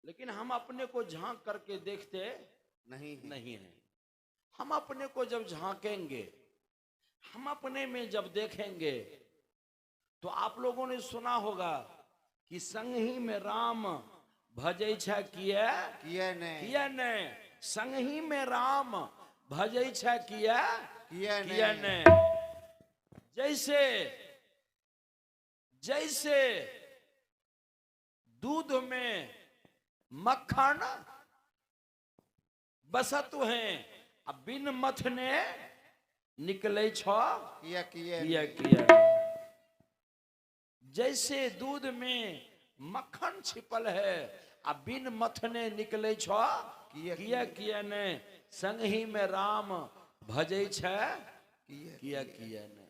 लेकिन हम अपने को झांक करके देखते नहीं है। हम अपने को जब झांकेंगे, हम अपने में जब देखेंगे, तो आप लोगों ने सुना होगा कि संगही में राम भजै छै किए ने, संगही में राम भजै छै किए ने। जैसे दूध में मक्खन बसत हैं, अब बिन मथने निकले छो किए। जैसे दूध में मक्खन छिपल है, अब बिन मथने निकले छो किए ने। संगही में राम भजै छै किए ने।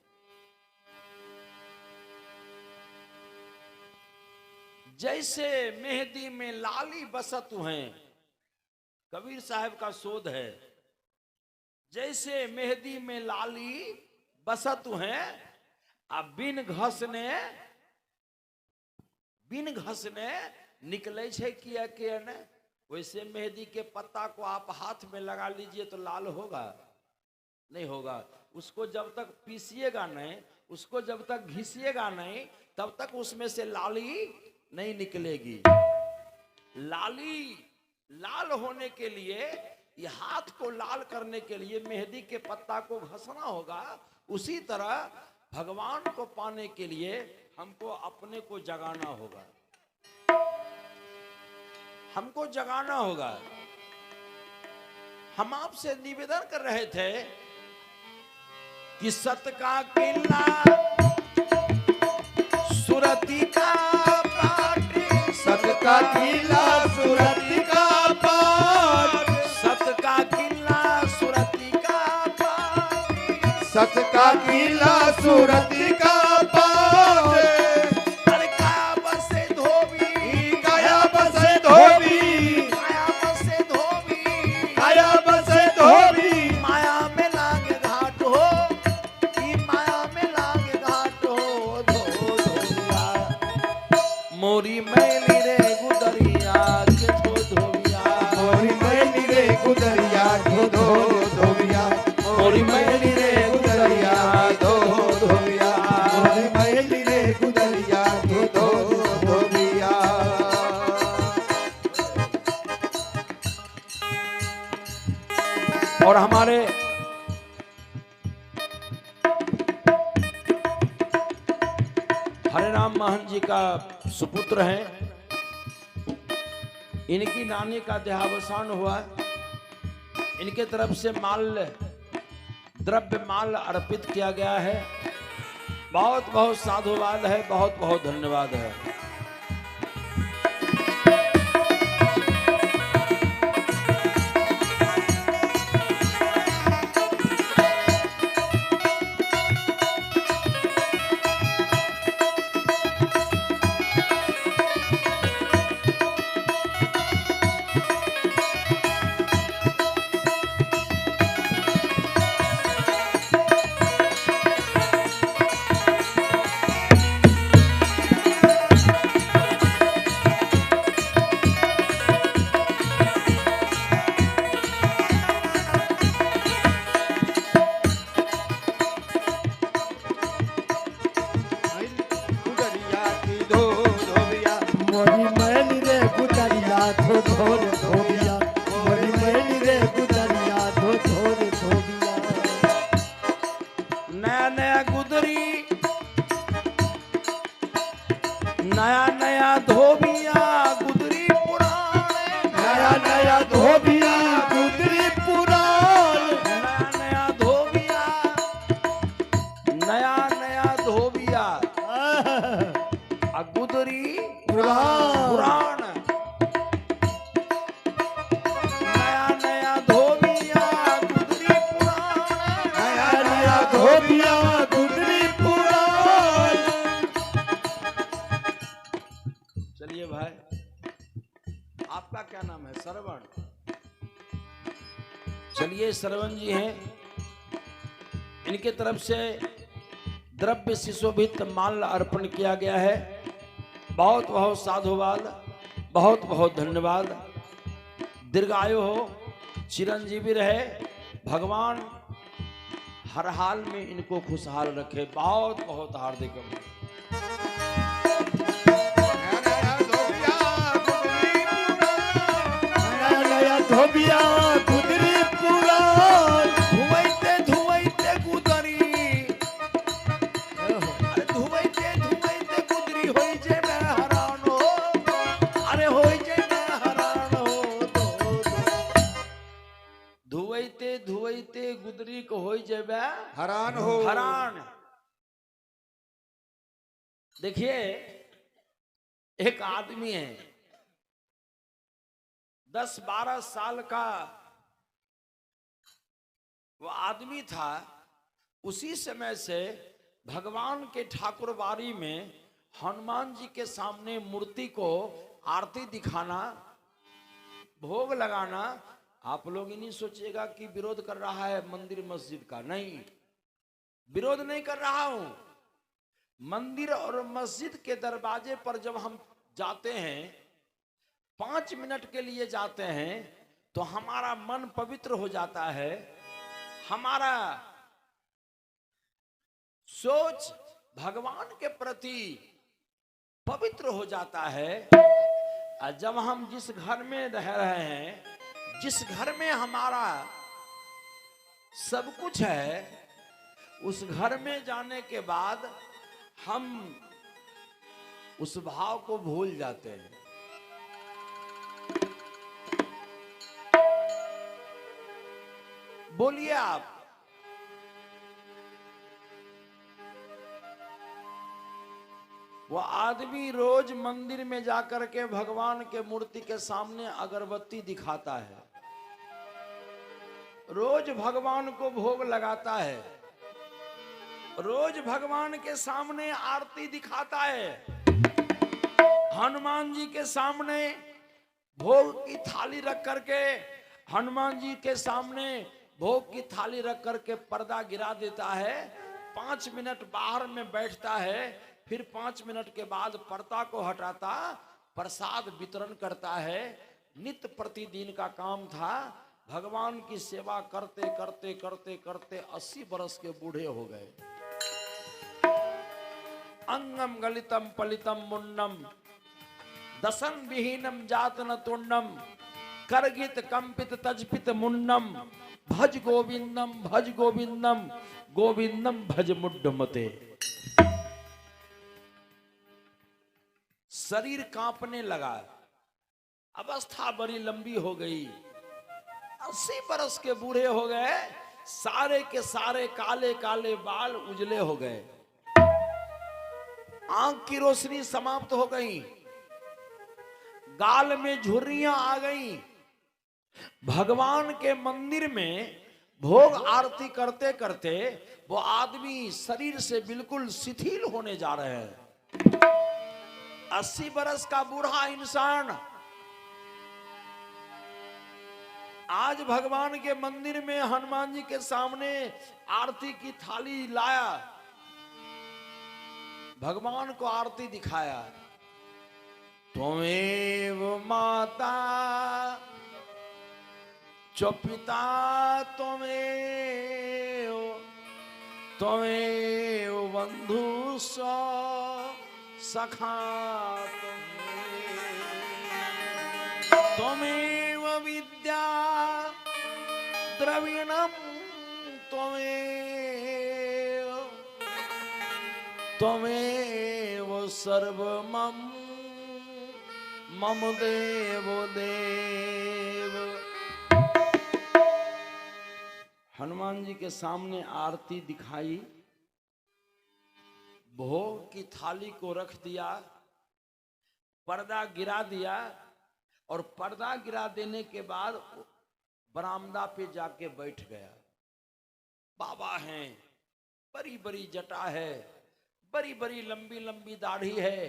जैसे मेहंदी में लाली बसत हैं, कबीर साहब का शोध है। जैसे मेहंदी में लाली बसत हैं, अब बिन घसने निकले छे किए ने। वैसे मेहंदी के पत्ता को आप हाथ में लगा लीजिए तो लाल होगा? नहीं होगा। उसको जब तक पीसिएगा नहीं, उसको जब तक घिसिएगा नहीं, तब तक उसमें से लाली नहीं निकलेगी। लाली लाल होने के लिए, ये हाथ को लाल करने के लिए मेहंदी के पत्ता को घसना होगा। उसी तरह भगवान को पाने के लिए हमको अपने को जगाना होगा, हमको जगाना होगा। हम आपसे निवेदन कर रहे थे कि सत का किला सुरती का पाठ, सत का किला सुरती का पाठ, सत का किला सुरती का पाठ, सत का किला सुरती का पाठ। अरे काया बसे धोबी, काया बसे धोबी, काया बसे धोबी, काया बसे धोबी। माया में लागे घाट हो, कि माया में लागे घाट हो। धो धोबिया मोरी मैली रे गुदरिया के धो धोबिया, मोरी मैली रे गुदरिया धो धो धोबिया, मोरी मैली रे गुदरिया धो धोबिया, मोरी मैली रे गुदरिया धो धो धोबिया। और हमारे हरे राम महंत जी का सुपुत्र हैं, इनकी नानी का देहावसान हुआ। इनके तरफ से द्रव्य माल अर्पित किया गया है। बहुत बहुत साधुवाद है, बहुत बहुत धन्यवाद है। गुदरिया की धो धोबिया, मोरी मैली रे गुदरिया धो धोर धोबिया, मोरी मैली रे गुदरिया धो धोर धोबिया। नया नया गुदरी, नया नया धोबिया, गुदरी पुराने, नया नया धोबिया गुदरी पुराण, नया नया धोबिया, नया नया धोबिया, गुदरी पुराण। नया नया धोबिया, गुदरी पुराण, नया नया धोबिया गुदरी पुराण। चलिए भाई, आपका क्या नाम है? श्रवण। चलिए, श्रवण जी हैं, इनके तरफ से द्रव्य सुशोभित माल अर्पण किया गया है। बहुत बहुत साधुवाद, बहुत बहुत धन्यवाद। दीर्घायु हो, चिरंजीवी रहे, भगवान हर हाल में इनको खुशहाल रखे। बहुत बहुत हार्दिक नया धोबिया गुदरी पूरा धुवैते धुवैते गुदरी, अरे धुवैते धुवैते गुदरी होई जे मैं हरान हो, अरे होई जे मैं हरान हो। धुवैते धुवैते गुदरी को होई जे मैं हरान हो। हरान। देखिए एक आदमी है, 10-12 साल का वो आदमी था। उसी समय से भगवान के ठाकुरबाड़ी में हनुमान जी के सामने मूर्ति को आरती दिखाना, भोग लगाना। आप लोग नहीं सोचिएगा कि विरोध कर रहा है मंदिर मस्जिद का, नहीं, विरोध नहीं कर रहा हूं। मंदिर और मस्जिद के दरवाजे पर जब हम जाते हैं, 5 मिनट के लिए जाते हैं, तो हमारा मन पवित्र हो जाता है, हमारा सोच भगवान के प्रति पवित्र हो जाता है। और जब हम जिस घर में रह रहे हैं, जिस घर में हमारा सब कुछ है, उस घर में जाने के बाद हम उस भाव को भूल जाते हैं। बोलिए आप। वो आदमी रोज मंदिर में जाकर के भगवान के मूर्ति के सामने अगरबत्ती दिखाता है, रोज भगवान को भोग लगाता है, रोज भगवान के सामने आरती दिखाता है, हनुमान जी के सामने भोग की थाली रख करके, हनुमान जी के सामने भोग की थाली रख करके पर्दा गिरा देता है। 5 मिनट बाहर में बैठता है, फिर 5 मिनट के बाद पर्दा को हटाता, प्रसाद वितरण करता है। नित्य प्रतिदिन का काम था। भगवान की सेवा करते करते करते करते 80 बरस के बूढ़े हो गए। अंगम गलितम पलितम मुन्नम दसन विहीनम जातन तुंडम करगित कंपित तजपित मुन्नम भज गोविंदम भज गोविंदम गोविंदम भज मुड्डमते। शरीर कांपने लगा, अवस्था बड़ी लंबी हो गई, 80 बरस के बूढ़े हो गए, सारे के सारे काले काले बाल उजले हो गए, आंख की रोशनी समाप्त हो गई, गाल में झुर्रियां आ गई। भगवान के मंदिर में भोग आरती करते करते वो आदमी शरीर से बिल्कुल शिथिल होने जा रहे हैं। 80 बरस का बूढ़ा इंसान आज भगवान के मंदिर में हनुमान जी के सामने आरती की थाली लाया, भगवान को आरती दिखाया। त्वमेव माता च पिता त्वमेव त्वमेव बंधु सखा त्वमेव विद्या द्रविणम त्वमेव त्वमेव सर्वमम मम देवो देव। हनुमान जी के सामने आरती दिखाई, भोग की थाली को रख दिया, पर्दा गिरा दिया, और पर्दा गिरा देने के बाद बरामदा पे जाके बैठ गया। बाबा हैं, बड़ी बड़ी जटा है, बड़ी बड़ी लंबी लंबी दाढ़ी है,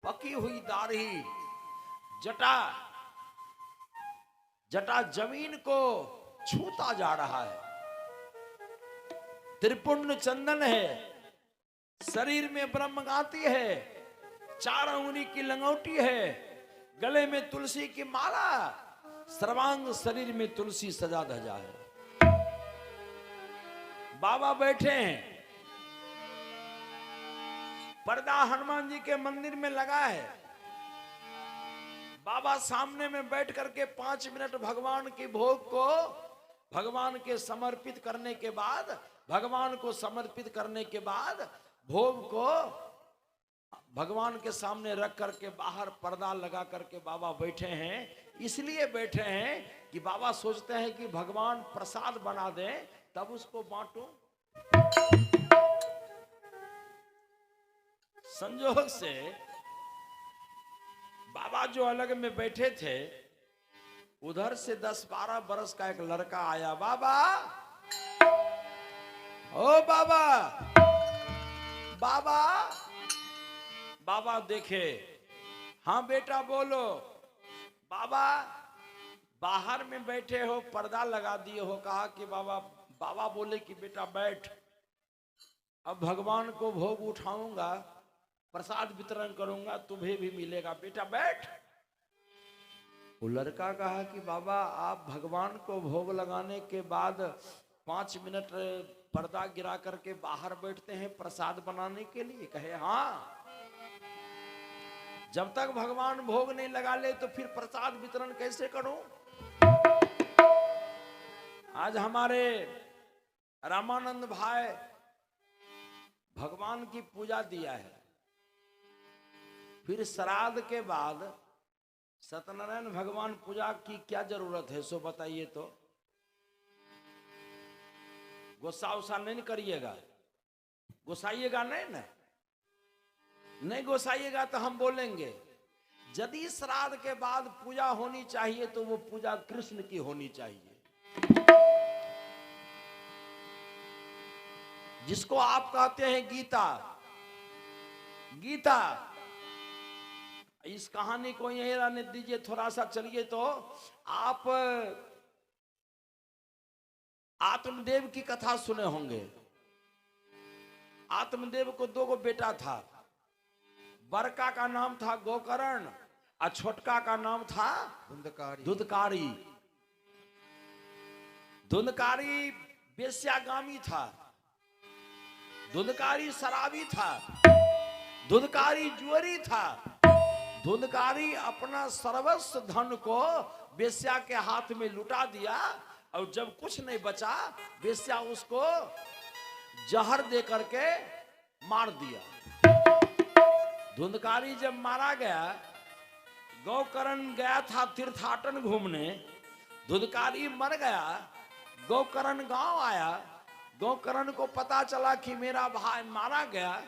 पकी हुई दाढ़ी, जटा जटा जमीन को छूता जा रहा है, त्रिपुंड चंदन है, शरीर में ब्रह्मगाती है, 4 अंगुली की लंगोटी है, गले में तुलसी की माला, सर्वांग शरीर में तुलसी सजा धजा है। बाबा बैठे हैं, पर्दा हनुमान जी के मंदिर में लगा है। बाबा सामने में बैठ करके 5 मिनट भगवान की भोग को भगवान के समर्पित करने के बाद, भगवान को समर्पित करने के बाद भोग को भगवान के सामने रख करके बाहर पर्दा लगा करके बाबा बैठे हैं। इसलिए बैठे हैं कि बाबा सोचते हैं कि भगवान प्रसाद बना दें तब उसको बांटो। संजोग से बाबा जो अलग में बैठे थे, उधर से 10-12 बरस का एक लड़का आया। बाबा, ओ बाबा, बाबा, बाबा देखे, हाँ बेटा बोलो। बाबा बाहर में बैठे हो, पर्दा लगा दिए हो, कहा कि बाबा, बाबा बोले कि बेटा बैठ, अब भगवान को भोग उठाऊंगा, प्रसाद वितरण करूंगा, तुम्हें भी मिलेगा, बेटा बैठ। वो लड़का कहा कि बाबा आप भगवान को भोग लगाने के बाद 5 मिनट पर्दा गिरा करके बाहर बैठते हैं प्रसाद बनाने के लिए? कहे हाँ, जब तक भगवान भोग नहीं लगा ले तो फिर प्रसाद वितरण कैसे करूं? आज हमारे रामानंद भाई भगवान की पूजा दिया है, फिर श्राद्ध के बाद सत्यनारायण भगवान पूजा की क्या जरूरत है? सो बताइए तो। गुस्सा उसा नहीं करिएगा, गुस्साइएगा नहीं ना, नहीं गुस्साइएगा तो हम बोलेंगे। यदि श्राद्ध के बाद पूजा होनी चाहिए तो वो पूजा कृष्ण की होनी चाहिए, जिसको आप कहते हैं गीता। गीता, इस कहानी को यहीं रहने दीजिए, थोड़ा सा चलिए तो आप आत्मदेव की कथा सुने होंगे। आत्मदेव को 2 बेटा था, बड़का का नाम था गोकर्ण और छोटका का नाम था धुंधकारी। धुंधकारी वेश्यागामी था, धुंधकारी शराबी था, धुंधकारी जुआरी था। धुंधकारी अपना सर्वस्व धन को वेश्या के हाथ में लुटा दिया और जब कुछ नहीं बचा, वेश्या उसको जहर दे करके मार दिया। धुंधकारी जब मारा गया, गोकर्ण गया था तीर्थाटन घूमने, धुंधकारी मर गया, गोकर्ण गांव आया, गोकर्ण को पता चला कि मेरा भाई मारा गया।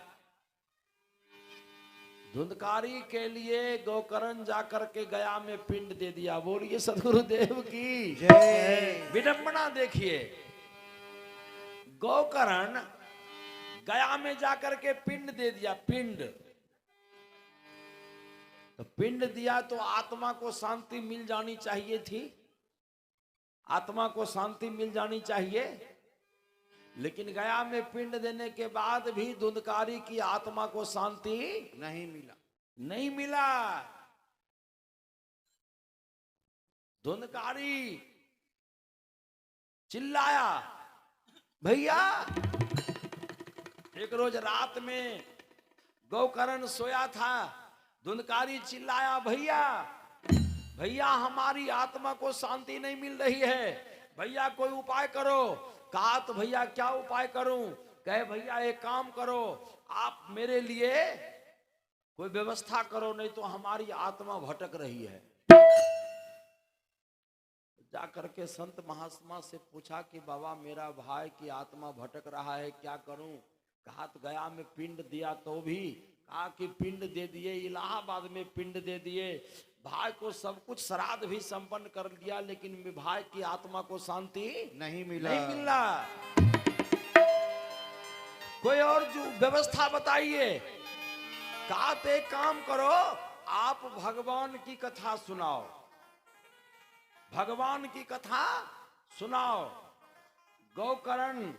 धुंधकारी के लिए गोकर्ण जाकर के गया में पिंड दे दिया। बोलिए सदगुरुदेव की जय। विडंबना देखिए, गोकर्ण गया में जाकर के पिंड दे दिया। पिंड तो पिंड दिया तो आत्मा को शांति मिल जानी चाहिए थी, आत्मा को शांति मिल जानी चाहिए, लेकिन गया में पिंड देने के बाद भी धुंधकारी की आत्मा को शांति नहीं मिला, नहीं मिला। धुंधकारी चिल्लाया, भैया। एक रोज रात में गोकर्ण सोया था, धुंधकारी चिल्लाया, भैया भैया हमारी आत्मा को शांति नहीं मिल रही है, भैया कोई उपाय करो। कहा तो भैया क्या उपाय करूं? कहे भैया एक काम करो, आप मेरे लिए कोई व्यवस्था करो, नहीं तो हमारी आत्मा भटक रही है। जाकर के संत महात्मा से पूछा कि बाबा मेरा भाई की आत्मा भटक रहा है, क्या करूं? कहा तो गया में पिंड दिया तो भी, कहा कि पिंड दे दिए, इलाहाबाद में पिंड दे दिए, भाई को सब कुछ श्राद्ध भी संपन्न कर दिया, लेकिन भाई की आत्मा को शांति नहीं मिला, नहीं मिला। कोई और जो व्यवस्था बताइए। कहा तो एक काम करो, आप भगवान की कथा सुनाओ, भगवान की कथा सुनाओ। गोकर्ण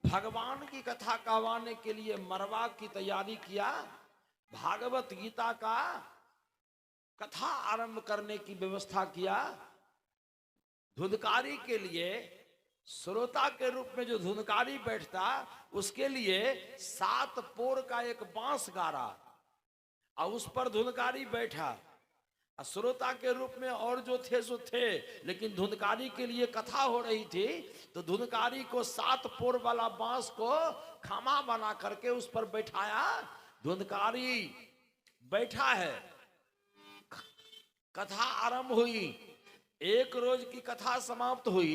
भगवान की कथा कहवाने के लिए मरवा की तैयारी किया। भागवत गीता का कथा आरंभ करने की व्यवस्था किया। धुंधकारी के लिए श्रोता के रूप में जो धुंधकारी बैठता, उसके लिए 7 पोर का एक बांस गाड़ा और उस पर धुंधकारी बैठा। श्रोता के रूप में और जो थे सो थे, लेकिन धुंधकारी के लिए कथा हो रही थी, तो धुंधकारी को 7 पोर वाला बांस को खामा बना करके उस पर बैठाया। धुंधकारी बैठा है, कथा आरंभ हुई। एक रोज की कथा समाप्त हुई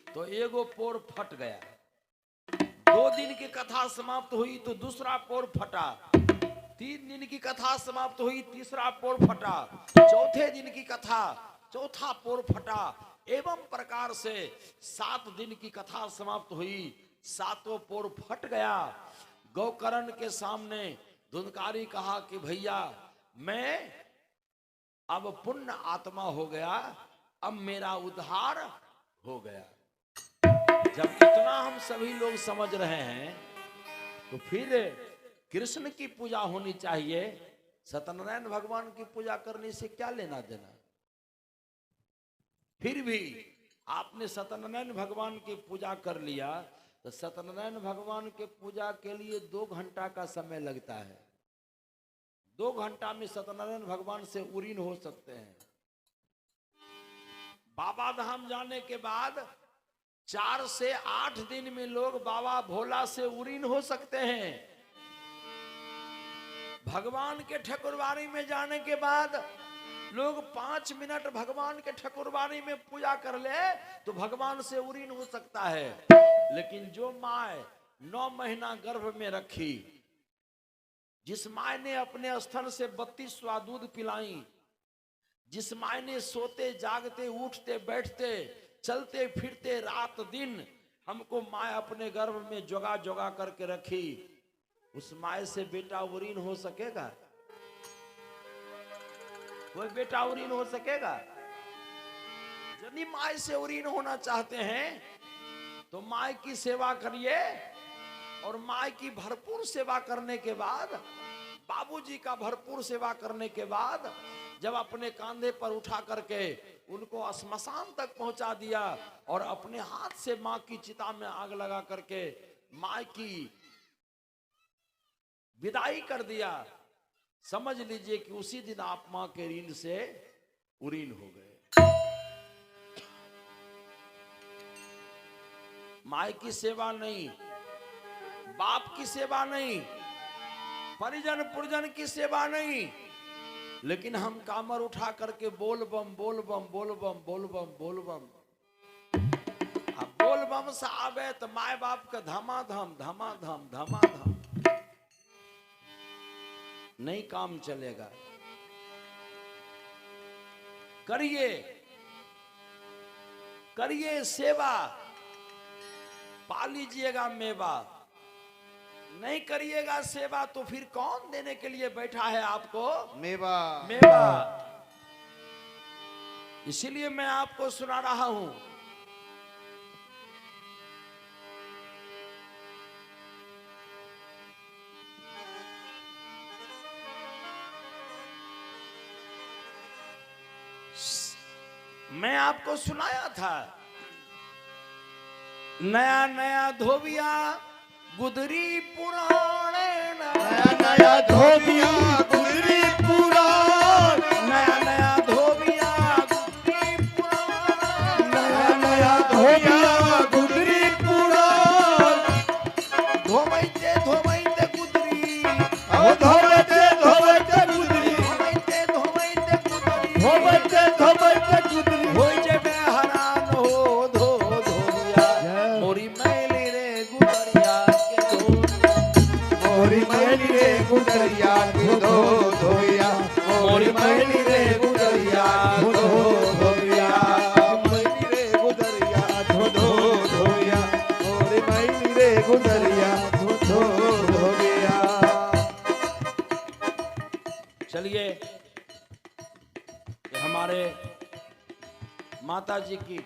तो एगो पोर फट गया। 2 दिन की कथा समाप्त हुई तो दूसरा पोर फटा। 3 दिन की कथा समाप्त हुई, तीसरा पोर फटा। चौथे दिन की कथा, चौथा पोर फटा। एवं प्रकार से 7 दिन की कथा समाप्त हुई, 7वां पोर फट गया। गौकर्ण के सामने धुंधकारी कहा कि भैया, मैं अब पुण्य आत्मा हो गया, अब मेरा उद्धार हो गया। जब इतना हम सभी लोग समझ रहे हैं तो फिर कृष्ण की पूजा होनी चाहिए। सत्यनारायण भगवान की पूजा करने से क्या लेना देना। फिर भी आपने सत्यनारायण भगवान की पूजा कर लिया तो सत्यनारायण भगवान के पूजा के लिए 2 घंटा का समय लगता है। 2 घंटा में सत्यनारायण भगवान से उरीन हो सकते हैं। बाबा धाम जाने के बाद 4 से 8 दिन में लोग बाबा भोला से उरीन हो सकते हैं। भगवान के ठकुरबाड़ी में जाने के बाद लोग 5 मिनट भगवान के ठकुरबाड़ी में पूजा कर ले तो भगवान से उरीन हो सकता है। लेकिन जो माँ 9 महीना गर्भ में रखी, जिस माँ ने अपने स्तन से 32 दूध पिलाई, जिस माँ ने सोते जागते उठते बैठते चलते फिरते रात दिन हमको माँ अपने गर्भ में जोगा जोगा करके रखी, उस माँ से बेटा उरीन हो सकेगा? कोई बेटा उरीन हो सकेगा? यदि माँ से उरीन होना चाहते हैं तो माँ की सेवा करिए, और माँ की भरपूर सेवा करने के बाद, बाबूजी का भरपूर सेवा करने के बाद, जब अपने कांधे पर उठा करके उनको श्मशान तक पहुंचा दिया और अपने हाथ से माँ की चिता में आग लगा करके माँ की विदाई कर दिया, समझ लीजिए कि उसी दिन आप माँ के ऋण से उरीन हो गए। माँ की सेवा नहीं, बाप की सेवा नहीं, परिजन पुरजन की सेवा नहीं, लेकिन हम कामर उठा करके बोल बम बोल बम बोल बम बोल बम बोल बम, अब बोल बम से आवे तो माए बाप का धमाधम धमाधम धमाधम नहीं काम चलेगा। करिए करिए सेवा, पा लीजिएगा मेवा। नहीं करिएगा सेवा तो फिर कौन देने के लिए बैठा है आपको मेवा? मेवा। इसीलिए मैं आपको सुना रहा हूं। मैं आपको सुनाया था, नया नया धोबिया गुदरी पुराने, नया नया धोबिया गुदरी पुराण, नया नया धोबिया गुदरी पुराने, नया नया धोबिया गुदरी पुराण। धोबैते धोबैते गुदरी, अब धोबैते धोबैते गुदरी, धोबैते धोबैते गुदरी, धोबैते धोबैते गुदरी। होई जेबे हरान हो धो धोबिया, मोरी मैली रे गुदरिया के धो, मोरी मैली रे गुदरिया धो धोबिया, मोरी मैली रे गुदरिया धो धोबिया, मैली रे गुदरिया धो धोबिया, मोरी मैली रे गुदरिया धो धोबिया। चलिए, ये हमारे माता जी की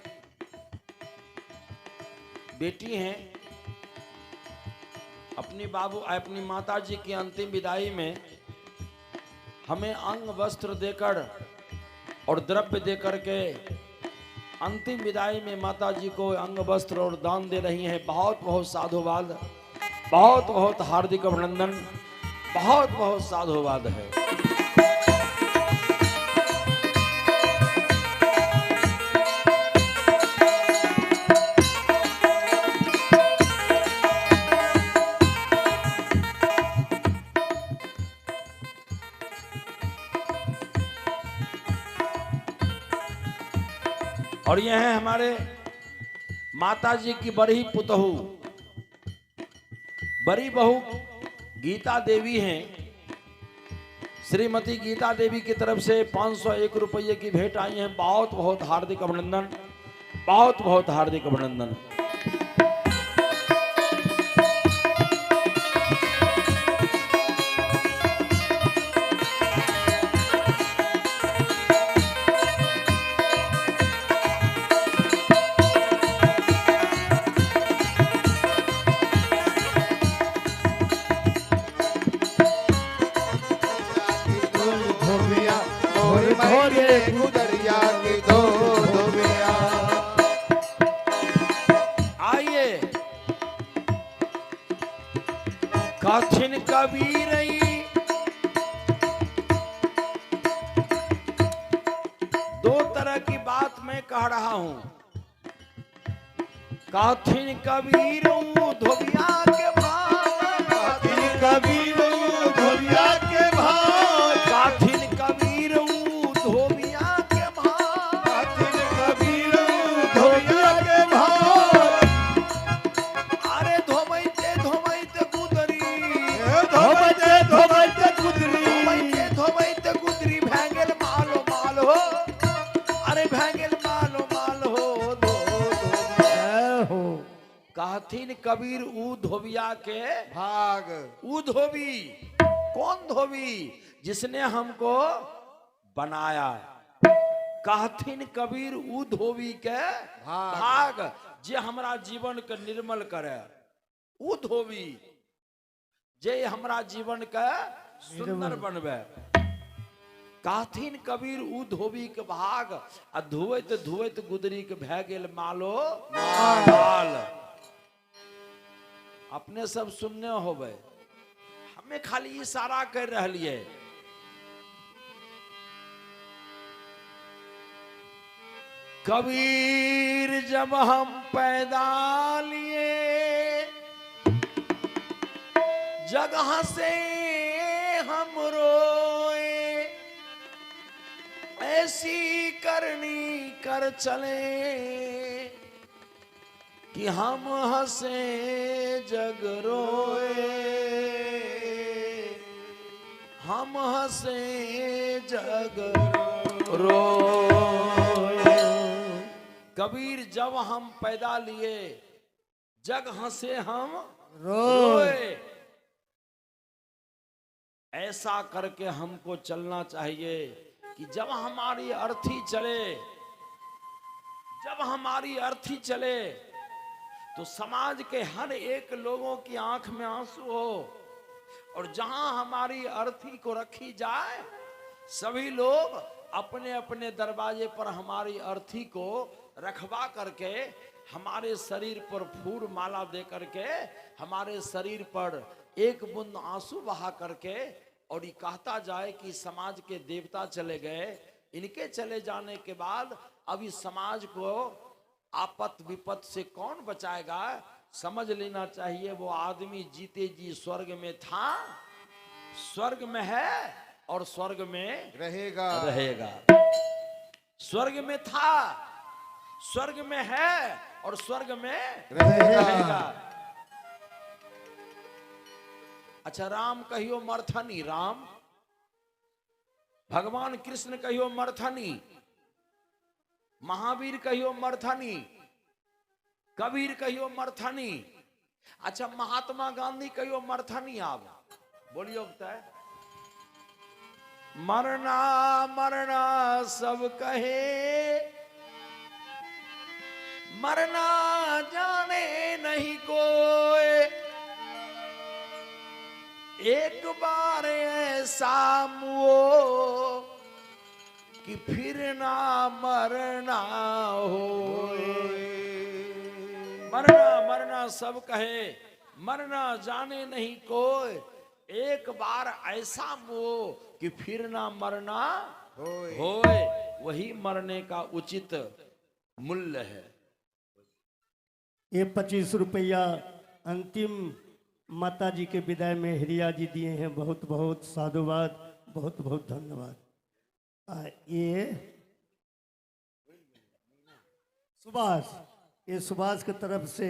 बेटी हैं, अपनी माता जी की अंतिम विदाई में हमें अंग वस्त्र देकर और द्रव्य देकर के अंतिम विदाई में माता जी को अंग वस्त्र और दान दे रही हैं। बहुत बहुत साधुवाद, बहुत बहुत हार्दिक अभिनंदन, बहुत बहुत साधुवाद है। और यह है हमारे माता जी की बड़ी पुतहू, बड़ी बहू गीता देवी हैं। श्रीमती गीता देवी की तरफ से 501 रुपये की भेंट आई है। बहुत बहुत हार्दिक अभिनंदन, बहुत बहुत हार्दिक अभिनंदन। गुजरिया की दो धोबिया। आइए कठिन कबीर दो तरह की बात मैं कह रहा हूं। कठिन कबीर धोबिया के भाव, कठिन कबीर धोबिया के भाव, कठिन कबीर धोबिया के भाव, कठिन कबीर धोबिया के भाव। अरे धोबैते धोबैते गुदरी, धोबैते धोबैते गुदरी, धोबैते धोबैते गुदरी भैंगल मालो माल हो। अरे भैंगल मालो माल हो धो हो कहथिन कबीर ऊ धोबिया के भाग। ऊ धोबी, कौन धोबी? जिसने हमको बनाया। कहथिन कबीर ऊ धोबी के भाग, जे हमरा जीवन के निर्मल करे। ऊ धोबी जे हमरा जीवन के सुंदर बनवे। कहथिन कबीर ऊ धोबी के भाग, आ धुवैत धुवैत गुदरी के भै गेल मालो माल। अपने सब सुनने होबे, हमें खाली इशारा कर रहलिए। कबीर जब हम पैदा लिए, जगह से हम रोए, ऐसी करनी कर चले कि हम हंसे जग रोए, हम हंसे जग रोए। कबीर जब हम पैदा लिए, जग हंसे हम रोए। ऐसा करके हमको चलना चाहिए कि जब हमारी अर्थी चले, जब हमारी अर्थी चले तो समाज के हर एक लोगों की आंख में आंसू हो। और जहां हमारी अर्थी को रखी जाए, सभी लोग अपने अपने दरवाजे पर हमारी अर्थी को रखवा करके हमारे शरीर पर फूल माला दे करके, हमारे शरीर पर एक बूंद आंसू बहा करके, और ये कहता जाए कि समाज के देवता चले गए, इनके चले जाने के बाद अभी समाज को आपत विपत से कौन बचाएगा। समझ लेना चाहिए वो आदमी जीते जी स्वर्ग में था, स्वर्ग में है और स्वर्ग में रहेगा। रहेगा। स्वर्ग में था, स्वर्ग में है और स्वर्ग में रहेगा। अच्छा, राम कहियो मरथनी, राम भगवान कृष्ण कहियो मरथनी, महावीर कहियो मरथनी, कबीर कहियो मरथनी। अच्छा, महात्मा गांधी कहियो मरथनी। आप बोलियो बताए। मरना मरना सब कहे, मरना जाने नहीं कोई, एक बार ऐसा मुओ कि फिर ना मरना हो। मरना मरना सब कहे, मरना जाने नहीं कोई। एक बार ऐसा मोह कि फिर ना मरना होए, वही मरने का उचित मूल्य है। ये 25 रुपया अंतिम माता जी के विदाई में हिरिया जी दिए हैं। बहुत बहुत साधुवाद, बहुत बहुत धन्यवाद। ये सुभाष, ये सुभाष की तरफ से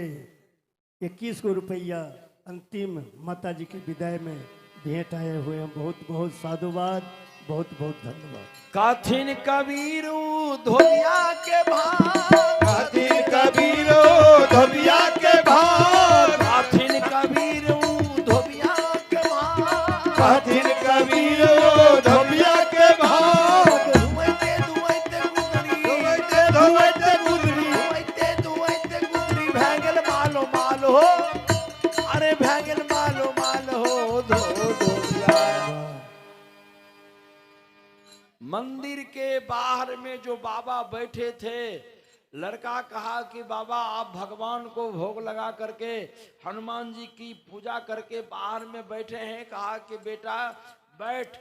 21 रुपया अंतिम माता जी के विदाई में भेंट आए हुए हैं। बहुत बहुत साधुवाद, बहुत बहुत धन्यवाद। काथिन कबीरू धोबिया के भाग, काथिन कबीरो धोबिया के भाग, काथिन कबीरू धोबिया के भाग, काथिन कबीरो धोबिया के भाग। दुवैते दुवैते गुदरी, धोवैते धोवैते गुदरी, दुवैते दुवैते गुदरी भैगल मालो मालो, अरे भैगल मालो मालो धो धोबिया। मंदिर के बाहर में जो बाबा बैठे थे, लड़का कहा कि बाबा आप भगवान को भोग लगा करके हनुमान जी की पूजा करके बाहर में बैठे हैं। कहा कि बेटा बैठ,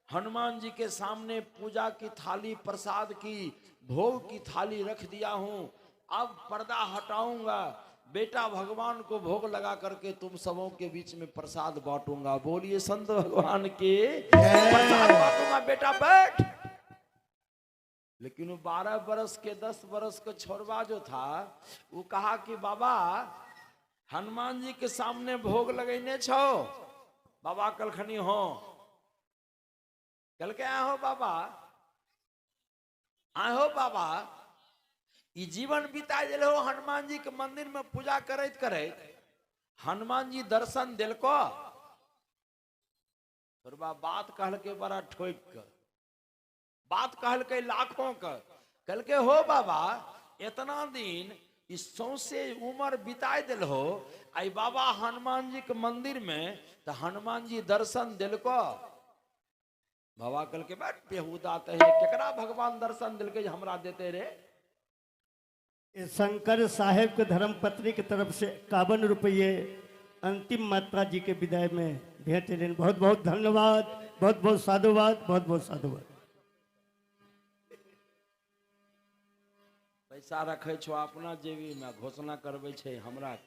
हनुमान जी के सामने पूजा की थाली, प्रसाद की, भोग की थाली रख दिया हूं, अब पर्दा हटाऊंगा, बेटा भगवान को भोग लगा करके तुम सबों के बीच में प्रसाद बांटूंगा। बोलिए संत भगवान के प्रसाद बांटूंगा, बेटा बैठ। लेकिन वो 12 बरस के 10 बरस का छोरवा जो था, वो कहा कि बाबा हनुमान जी के सामने भोग लगैने छो। बाबा कलखनी हो, कल के आए हो बाबा, आए हो बाबा, ये जीवन बिता दिल हो हनुमान जी के मंदिर में पूजा करत करत, हनुमान जी दर्शन दिल को। छोरवा बात कहल के बड़ा ठोक कर, बात कहल के लाखों का, कल के हो बाबा इतना दिन इस सौसे उम्र बिताए दिल हो, आई बाबा हनुमान जी के मंदिर में तो हनुमान जी दर्शन दिल को। बाबा कल के बैठ बेहुदा है, केकरा भगवान दर्शन दिल के हमरा देते रे। ये शंकर साहेब के धर्म पत्नी की तरफ से 51 रुपये अंतिम माता जी के विदाई में भेंट लेन। बहुत बहुत धन्यवाद, बहुत बहुत साधुवाद, बहुत बहुत साधुवाद। पैसा रखे छो अपना जेबी में, घोषणा करवे छे हमरा।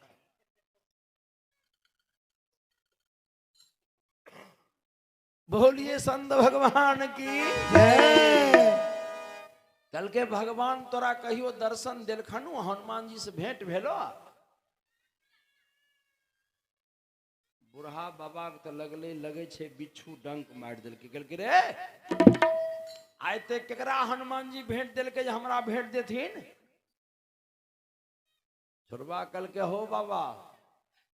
बोलिए संत भगवान की जय। कल के भगवान तोरा कहियो दर्शन दिलखनु, हनुमान जी से भेंट भेलो। बुढ़ा बाबा के तो लगे छे बिच्छू डंक मार दिल के। कल के रे आय ते केकरा हनुमान जी भेंट दिल के हमरा भेंट देथिन। छोरबा कल के हो बाबा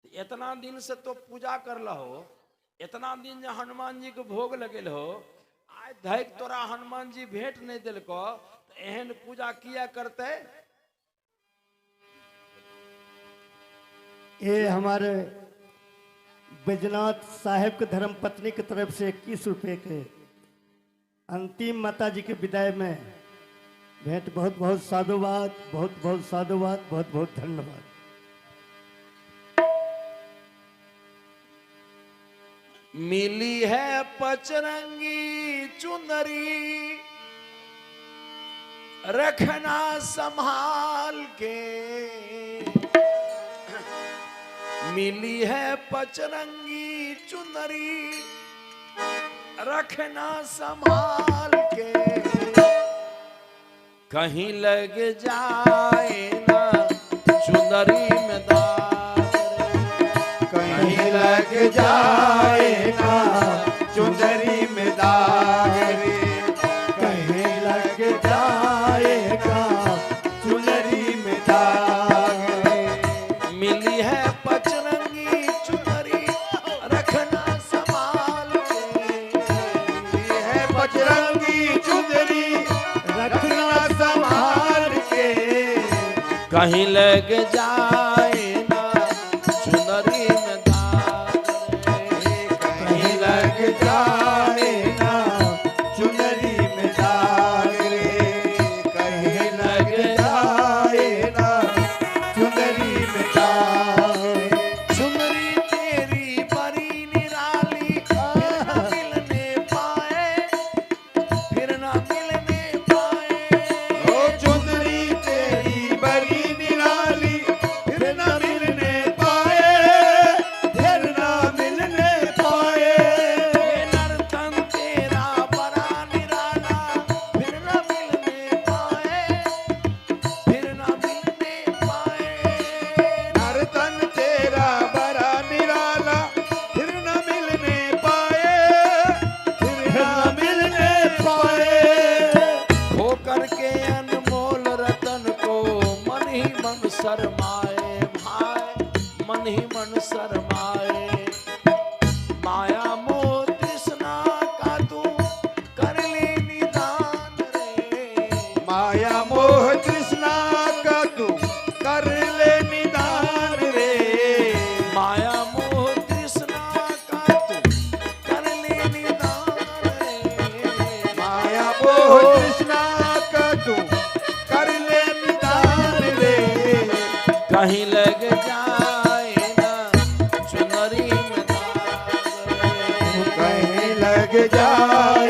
इतना दिन से तो पूजा कर लहो, इतना दिन जो हनुमान जी के भोग लगेल हो, आज धैक तोरा हनुमान जी भेंट नहीं दिल को, तो एहन पूजा किया करते। ये हमारे बैजनाथ साहेब के धर्म पत्नी की तरफ से 21 रुपये के अंतिम माता जी के विदाई में भेंट। बहुत बहुत साधुवाद, बहुत बहुत साधुवाद, बहुत बहुत धन्यवाद। मिली है पचरंगी चुनरी, रखना संभाल के। मिली है पचरंगी चुनरी, रखना संभाल के। कहीं लग जाए ना चुनरी में दाग, कहीं लग जाए ना चुंदरी में दाग रे, कहीं लग जाएगा चुनरी में दाग रे। मिली है पचरंगी चुनरी, रखना संभाल के। मिली है बजरंगी चुंदरी, रखना संभाल के। कहीं लग जाए ना चुनरी में दाग रे, कहीं शरमाए भाई, मन ही मन शरमाए। माया मोह तृष्णा का तू कर ले निदान रे। माया मोह तृष्णा का तू कर ले निदान रे। माया मोह तृष्णा का तू कर ले निदान रे। माया मोह तृष्णा का तू कर ले निदान रे। कहीं लग जाए ना चुनरी में दाग रे। कहीं लग जाए